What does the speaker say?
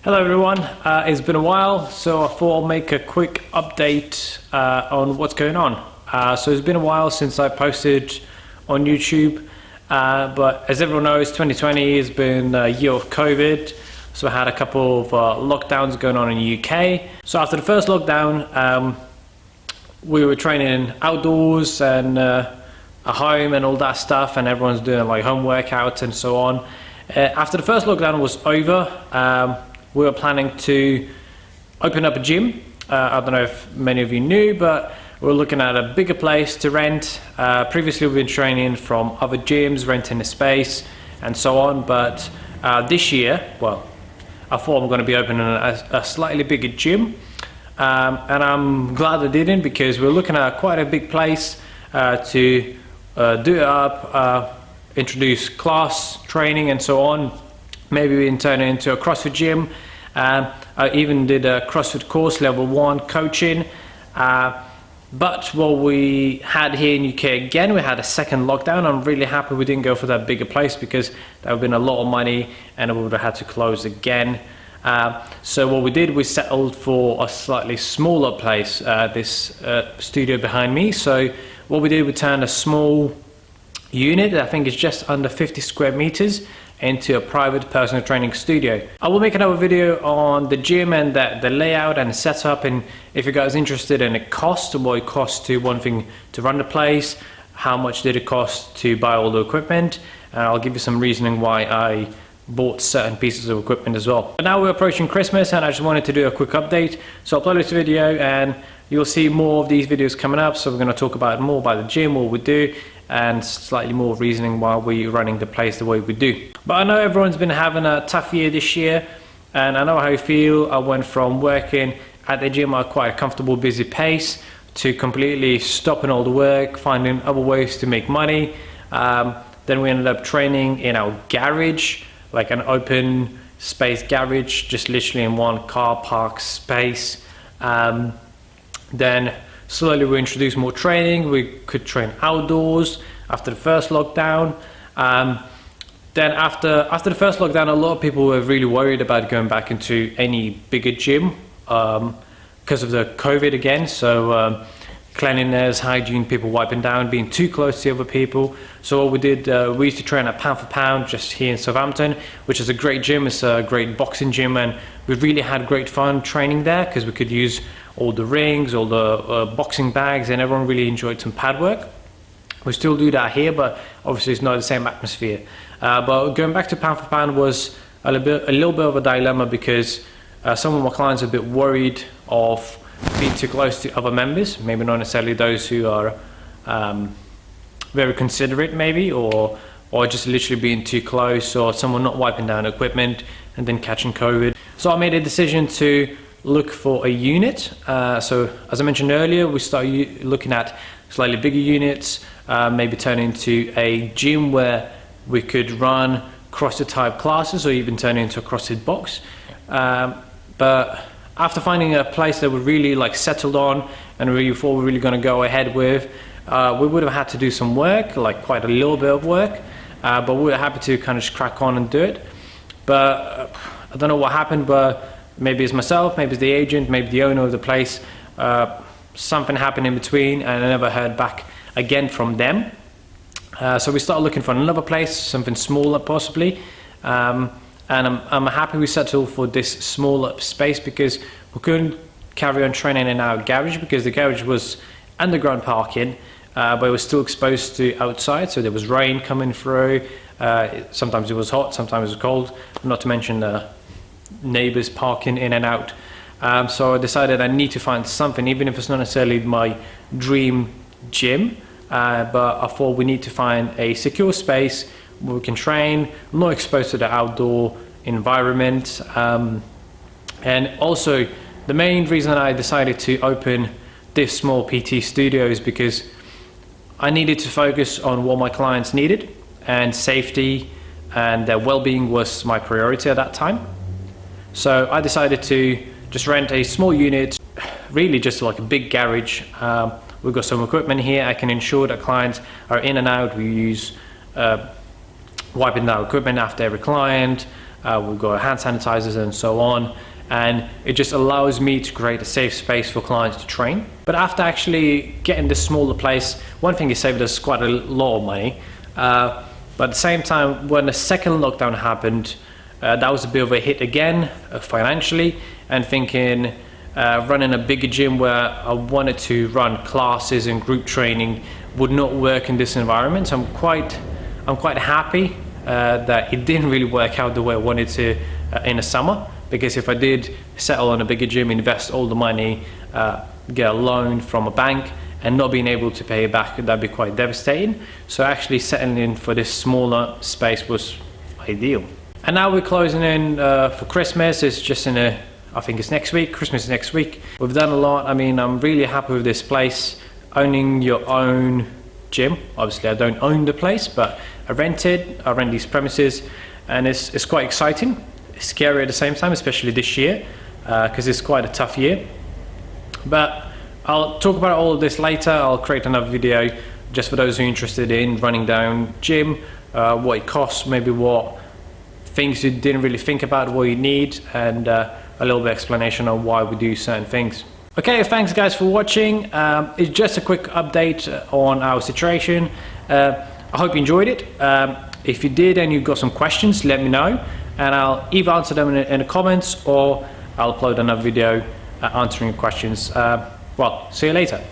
Hello everyone, it's been a while, so I thought I'll make a quick update on what's going on. So it's been a while since I posted on YouTube, but as everyone knows, 2020 has been a year of COVID, so I had a couple of lockdowns going on in the UK. So after the first lockdown, we were training outdoors and at home and all that stuff, and everyone's doing like home workouts and so on. After the first lockdown was over, we were planning to open up a gym. I don't know if many of you knew, but we're looking at a bigger place to rent. Previously, we've been training from other gyms, renting a space and so on. But this year, well, I thought I'm going to be opening a slightly bigger gym. And I'm glad I didn't, because we're looking at quite a big place to do it up, introduce class training and so on. Maybe we can turn it into a CrossFit gym. I even did a CrossFit course, level 1 coaching. But what we had here in UK again, we had a second lockdown. I'm really happy we didn't go for that bigger place, because that would have been a lot of money and we would have had to close again. So what we did, we settled for a slightly smaller place, this studio behind me. So what we did, we turned a small unit, I think it's just under 50 square meters, into a private personal training studio. I will make another video on the gym and the layout and the setup, and if you guys are interested in the cost, what it costs to one thing to run the place, how much did it cost to buy all the equipment, and I'll give you some reasoning why I bought certain pieces of equipment as well. But now we're approaching Christmas and I just wanted to do a quick update, so I'll upload this video and you'll see more of these videos coming up. So we're going to talk about more about the gym, what we do, and slightly more reasoning why we're running the place the way we do. But I know everyone's been having a tough year this year, and I know how you feel. I went from working at the gym at quite a comfortable, busy pace to completely stopping all the work, finding other ways to make money. Then we ended up training in our garage, like an open space garage, just literally in one car park space. Then slowly we introduced more training. We could train outdoors after the first lockdown. Then after the first lockdown, a lot of people were really worried about going back into any bigger gym because of the COVID again. So cleanliness, hygiene, people wiping down, being too close to other people. So what we did, we used to train at Pound for Pound just here in Southampton, which is a great gym. It's a great boxing gym, and we really had great fun training there because we could use all the rings, all the boxing bags, and everyone really enjoyed some pad work. We still do that here, but obviously it's not the same atmosphere. But going back to Pound for Pound was a little bit of a dilemma, because some of my clients are a bit worried of being too close to other members, maybe not necessarily those who are very considerate maybe, or just literally being too close, or someone not wiping down equipment and then catching COVID. So I made a decision to look for a unit. So as I mentioned earlier, we started looking at slightly bigger units, maybe turn into a gym where we could run CrossFit type classes, or even turn into a CrossFit box. But after finding a place that we really like settled on and we thought we were really going to go ahead with, we would have had to do some work, like quite a little bit of work, but we were happy to kind of just crack on and do it. But I don't know what happened, but maybe it's myself, maybe it's the agent, maybe the owner of the place. Something happened in between and I never heard back again from them. So we started looking for another place, something smaller possibly. And I'm happy we settled for this smaller space, because we couldn't carry on training in our garage, because the garage was underground parking, but it was still exposed to outside. So there was rain coming through. Sometimes it was hot, sometimes it was cold, not to mention the neighbors parking in and out. So I decided I need to find something, even if it's not necessarily my dream gym, but I thought we need to find a secure space where we can train, not exposed to the outdoor environment. And also the main reason I decided to open this small PT studio is because I needed to focus on what my clients needed, and safety and their well-being was my priority at that time. So I decided to just rent a small unit, really just like a big garage. We've got some equipment here. I can ensure that clients are in and out. We use wiping down equipment after every client. we've got hand sanitizers and so on, and it just allows me to create a safe space for clients to train. But after actually getting this smaller place, one thing it saved us quite a lot of money, but at the same time, when the second lockdown happened, that was a bit of a hit again financially, and thinking running a bigger gym where I wanted to run classes and group training would not work in this environment. So I'm quite happy that it didn't really work out the way I wanted to in the summer, because if I did settle on a bigger gym, invest all the money, get a loan from a bank and not being able to pay it back, that'd be quite devastating. So actually settling in for this smaller space was ideal. And now we're closing in for Christmas. It's just I think it's next week. Christmas is next week. We've done a lot. I mean, I'm really happy with this place. Owning your own gym. Obviously, I don't own the place, but I rent these premises, and it's quite exciting. It's scary at the same time, especially this year, because it's quite a tough year. But I'll talk about all of this later. I'll create another video just for those who are interested in running down gym, what it costs, maybe what things you didn't really think about, what you need, and a little bit of explanation on why we do certain things. Okay, thanks guys for watching. It's just a quick update on our situation. I hope you enjoyed it. If you did and you've got some questions, let me know, and I'll either answer them in the comments, or I'll upload another video answering your questions. Well, see you later.